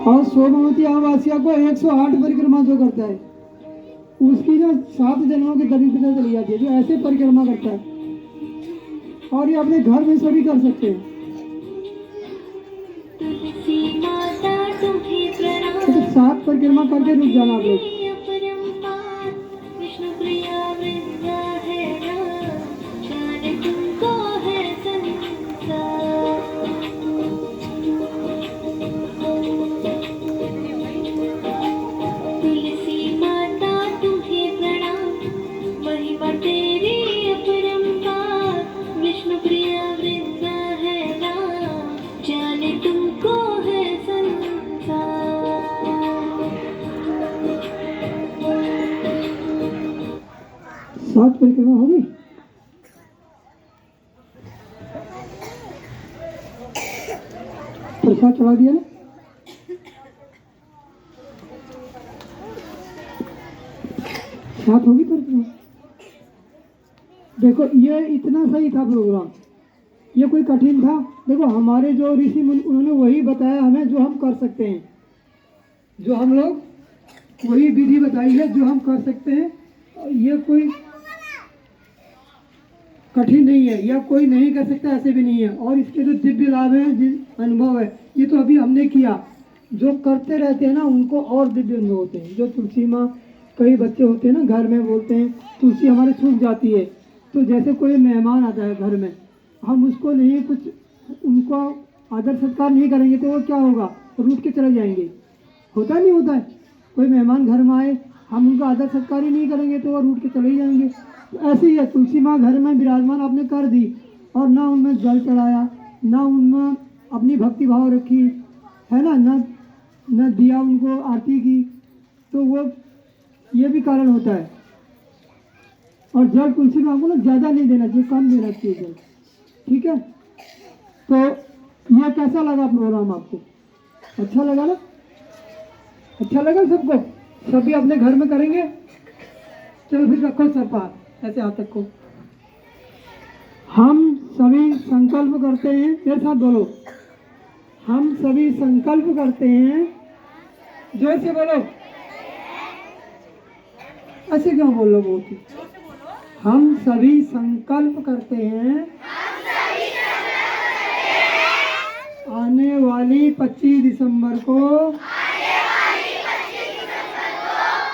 और सोमवती अमावस्या को 108 परिक्रमा जो करता है उसकी जो 7 जन्मों की दरिद्रता चली जाती है, जो ऐसे परिक्रमा करता है। और ये अपने घर में सभी कर सकते हैं। तो 7 परिक्रमा करके रुक जाना आप लोग। सात परिक्रमा हो गई। प्रसाद चढ़ा दिया ना। सात होगी परिक्रमा। देखो ये इतना सही था प्रोग्राम, ये कोई कठिन था? देखो हमारे जो ऋषि मुनि उन्होंने वही बताया हमें जो हम कर सकते हैं, जो हम लोग वही विधि बताई है जो हम कर सकते हैं। ये कोई कठिन नहीं है या कोई नहीं कर सकता, ऐसे भी नहीं है। और इसके जो दिव्य लाभ है, अनुभव है, ये तो अभी हमने किया। जो करते रहते हैं ना उनको और दिव्य अनुभव होते हैं। जो तुलसी माँ, कई बच्चे होते हैं ना घर में बोलते हैं तुलसी हमारी सूख जाती है, तो जैसे कोई मेहमान आता है घर में, हम उसको नहीं कुछ उनको आदर सत्कार नहीं करेंगे तो वो क्या होगा, रूठ के चले जाएंगे। होता नहीं होता है? कोई मेहमान घर में आए, हम उनका आदर सत्कार ही नहीं करेंगे तो वो रूठ के चले ही जाएंगे। तो ऐसे ही है, तुलसी माँ घर में विराजमान आपने कर दी और ना उनमें जल चढ़ाया, ना उनमें अपनी भक्ति भाव रखी, है ना, न दिया उनको आरती की, तो वो ये भी कारण होता है। और जल तुलसी माँ को ना ज़्यादा नहीं देना चाहिए, कम देना चाहिए जल। ठीक है? तो यह कैसा लगा प्रोग्राम आपको? अच्छा लगा ना? अच्छा लगा सबको? सभी अपने घर में करेंगे? चलो फिर रखो सर पार, ऐसे हाथ रखो। हम सभी संकल्प करते हैं, मेरे साथ बोलो, हम सभी संकल्प करते हैं, जोर से बोलो, ऐसे क्यों बोल लो बहुत? हम सभी संकल्प करते हैं आने वाली 25 दिसंबर को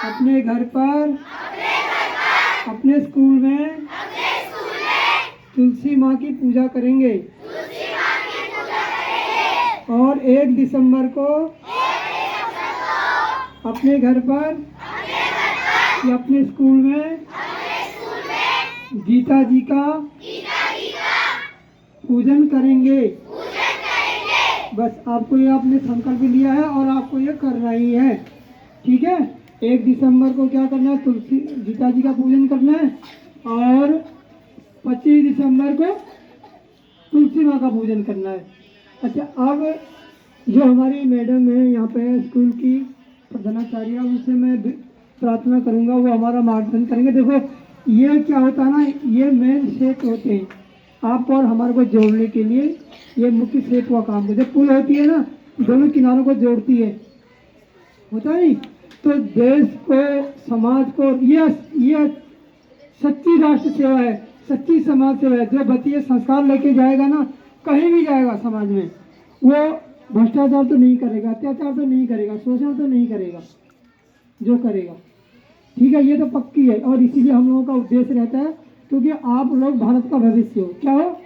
अपने घर पर, अपने स्कूल में तुलसी माँ की पूजा करेंगे। और 1 दिसंबर को अपने घर पर या अपने स्कूल में गीता जी का पूजन करेंगे। बस आपको ये आपने संकल्प लिया है और आपको ये करना ही है। ठीक है? 1 दिसंबर को क्या करना है? तुलसी गीता जी का पूजन करना है। और 25 दिसंबर को तुलसी माँ का पूजन करना है। अच्छा, अब जो हमारी मैडम है यहाँ पे स्कूल की प्रधानाचार्य, उनसे मैं प्रार्थना करूँगा, वो हमारा मार्गदर्शन करेंगे। देखो ये क्या होता है ना, ये मेन सेतु होते हैं आप और हमारे को जोड़ने के लिए। ये मुख्य सेतु का काम करते हैं। पुल होती है ना, दोनों किनारों को जोड़ती है, होता नहीं? तो देश को, समाज को, ये सच्ची राष्ट्र सेवा है, सच्ची समाज सेवा है। जो बच्चे संस्कार लेके जाएगा ना, कहीं भी जाएगा समाज में, वो भ्रष्टाचार तो नहीं करेगा, अत्याचार तो नहीं करेगा, शोषण तो नहीं करेगा जो करेगा। ठीक है? ये तो पक्की है। और इसीलिए हम लोगों का उद्देश्य रहता है, क्योंकि आप लोग भारत का भविष्य हो। क्या हो?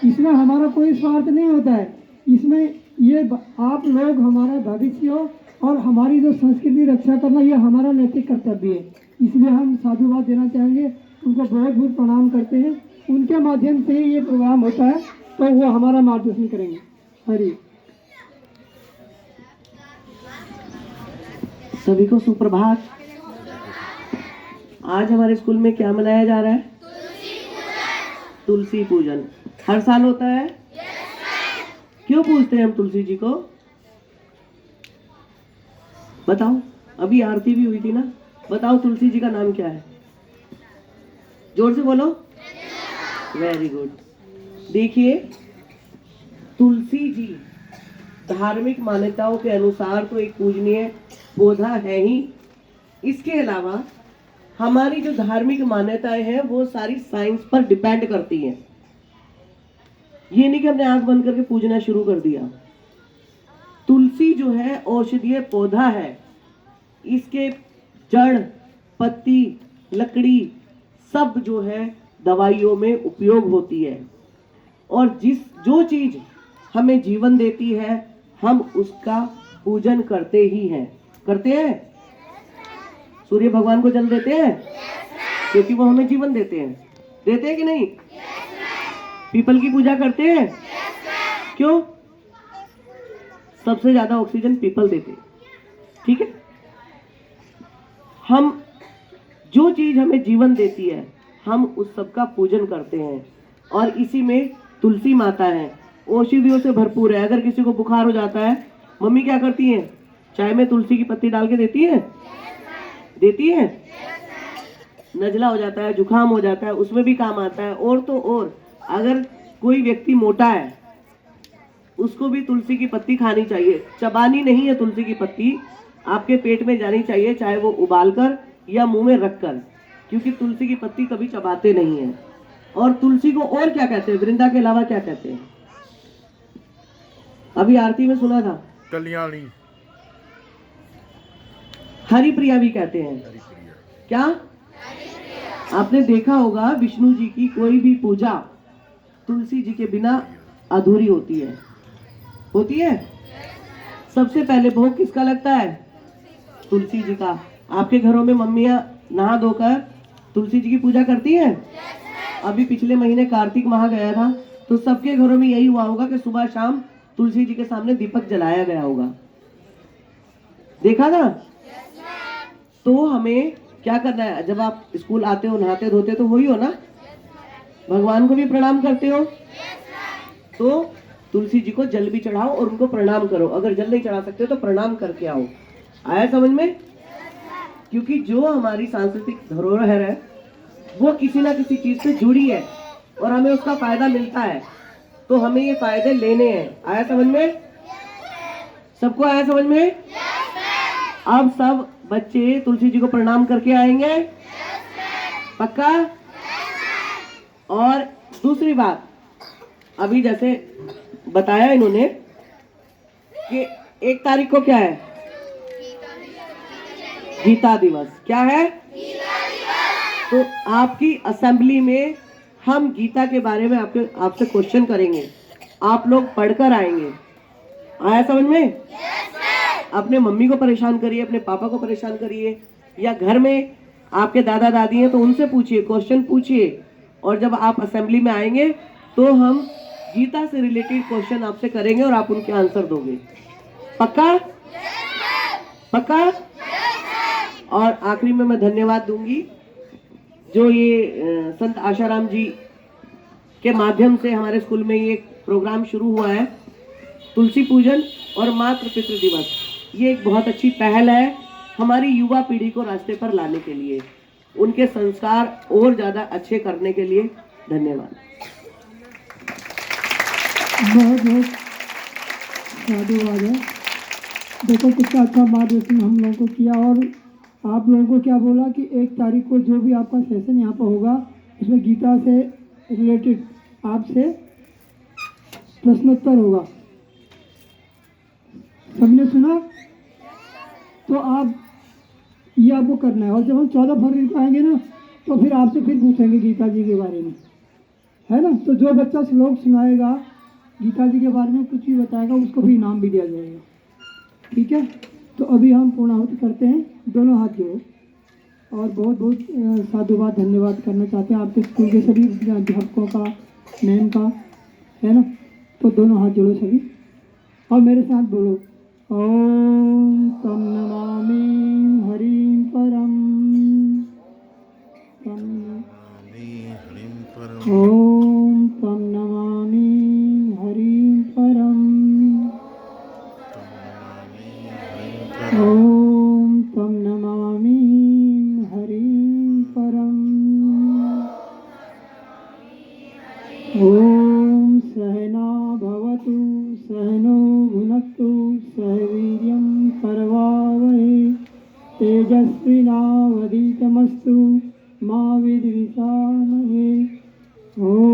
इसमें हमारा कोई स्वार्थ नहीं होता है, इसमें ये आप लोग हमारा भविष्य हो और हमारी जो संस्कृति रक्षा करना ये हमारा नैतिक कर्तव्य है। इसलिए हम साधुवाद देना चाहेंगे, उनको बहुत बहुत प्रणाम करते हैं। उनके माध्यम से ये प्रोग्राम होता है, तो वो हमारा मार्गदर्शन करेंगे। हरि। सभी को सुप्रभात। आज हमारे स्कूल में क्या मनाया जा रहा है? तुलसी पूजन। हर साल होता है? क्यों पूजते हैं हम तुलसी जी को? बताओ। अभी आरती भी हुई थी ना, बताओ तुलसी जी का नाम क्या है? जोर से बोलो। Very good. देखिए, तुलसी जी धार्मिक मान्यताओं के अनुसार तो एक पूजनीय पौधा है ही। इसके अलावा हमारी जो धार्मिक मान्यताएं हैं वो सारी साइंस पर डिपेंड करती हैं। ये नहीं कि हमने आंख बंद करके पूजना शुरू कर दिया। तुलसी जो है औषधीय पौधा है। इसके जड़, पत्ती, लकड़ी सब जो है दवाइयों में उपयोग होती है। और जो चीज हमें जीवन देती है हम उसका पूजन करते ही हैं। करते हैं? सूर्य भगवान को जल देते हैं क्योंकि वो हमें जीवन देते हैं। देते हैं कि नहीं? पीपल की पूजा करते हैं? क्यों? सबसे ज्यादा ऑक्सीजन पीपल देते हैं। ठीक है? हम जो चीज हमें जीवन देती है हम उस सब का पूजन करते हैं। और इसी में तुलसी माता है, औषधियों से भरपूर है। अगर किसी को बुखार हो जाता है मम्मी क्या करती हैं? चाय में तुलसी की पत्ती डाल के देती हैं? देती हैं? नजला हो जाता है, जुकाम हो जाता है, उसमें भी काम आता है। और तो और अगर कोई व्यक्ति मोटा है उसको भी तुलसी की पत्ती खानी चाहिए। चबानी नहीं है तुलसी की पत्ती, आपके पेट में जानी चाहिए, चाहे वो उबालकर या मुंह में रखकर, क्योंकि तुलसी की पत्ती कभी चबाते नहीं है। और तुलसी को और क्या कहते हैं? वृंदा के अलावा क्या कहते हैं? अभी आरती में सुना था, कल्याणी, हरिप्रिया भी कहते हैं। हरिप्रिया। क्या आपने देखा होगा विष्णु जी की कोई भी पूजा तुलसी जी के बिना अधूरी होती है? होती है? सबसे पहले भोग किसका लगता है? तुलसी जी का। आपके घरों में मम्मियां नहा धोकर तुलसी जी की पूजा करती हैं? अभी पिछले महीने कार्तिक माह गया था तो सबके घरों में यही हुआ होगा कि सुबह शाम तुलसी जी के सामने दीपक जलाया गया होगा। देखा ना? तो हमें क्या करना है? जब आप स्कूल आते हो नहाते धोते तो वही हो ना? भगवान को भी प्रणाम करते हो तो तुलसी जी को जल भी चढ़ाओ और उनको प्रणाम करो। अगर जल नहीं चढ़ा सकते तो प्रणाम करके आओ। आया समझ में? क्योंकि जो हमारी सांस्कृतिक धरोहर है वो किसी ना किसी चीज से जुड़ी है और हमें उसका फायदा मिलता है, तो हमें ये फायदे लेने हैं। आया समझ में? सबको आया समझ में? अब सब बच्चे तुलसी जी को प्रणाम करके आएंगे? पक्का? और दूसरी बात, अभी जैसे बताया इन्होंने कि 1 तारीख को क्या है? गीता दिवस। क्या है? तो आपकी असेंबली में हम गीता के बारे में आपसे क्वेश्चन करेंगे, आप लोग पढ़कर आएंगे। आया समझ में? अपने मम्मी को परेशान करिए, अपने पापा को परेशान करिए, या घर में आपके दादा दादी हैं तो उनसे पूछिए, क्वेश्चन पूछिए। और जब आप असेंबली में आएंगे तो हम गीता से रिलेटेड क्वेश्चन आपसे करेंगे और आप उनके आंसर दोगे। पक्का? पक्का? और आखिरी में मैं धन्यवाद दूंगी जो ये संत आशाराम जी के माध्यम से हमारे स्कूल में ये प्रोग्राम शुरू हुआ है, तुलसी पूजन और मातृ पितृ दिवस। ये एक बहुत अच्छी पहल है हमारी युवा पीढ़ी को रास्ते पर लाने के लिए, उनके संस्कार और ज्यादा अच्छे करने के लिए। धन्यवाद। बहुत बहुत साधुवाद है। देखो कितना अच्छा मार्गदर्शन हम लोगों को किया। और आप लोगों को क्या बोला कि 1 तारीख को जो भी आपका सेशन यहाँ पर होगा उसमें गीता से रिलेटेड आपसे प्रश्नोत्तर होगा। सबने सुना? तो आप ये आपको करना है। और जब हम 14 फरवरी को आएंगे ना तो फिर आपसे फिर पूछेंगे गीता जी के बारे में, है ना? तो जो बच्चा श्लोक सुनाएगा गीता जी के बारे में कुछ भी बताएगा उसको भी इनाम भी दिया जाएगा। ठीक है? तो अभी हम पूर्णाहुति करते हैं, दोनों हाथ जोड़ो। और बहुत बहुत साधुवाद धन्यवाद करना चाहते हैं आपके स्कूल के सभी अध्यापकों का, मैम का, है ना? तो दोनों हाथ जोड़ो सभी और मेरे साथ बोलो, ओम तम नमामि हरिं परम, ओम तम नमामि हरिं परम, ओम तम नमामि हरिं परम, ओम सहना भवतु सहनो भुनक्तु तेजस्विनावधीतमस्तु मा विद्विषामहे। ओम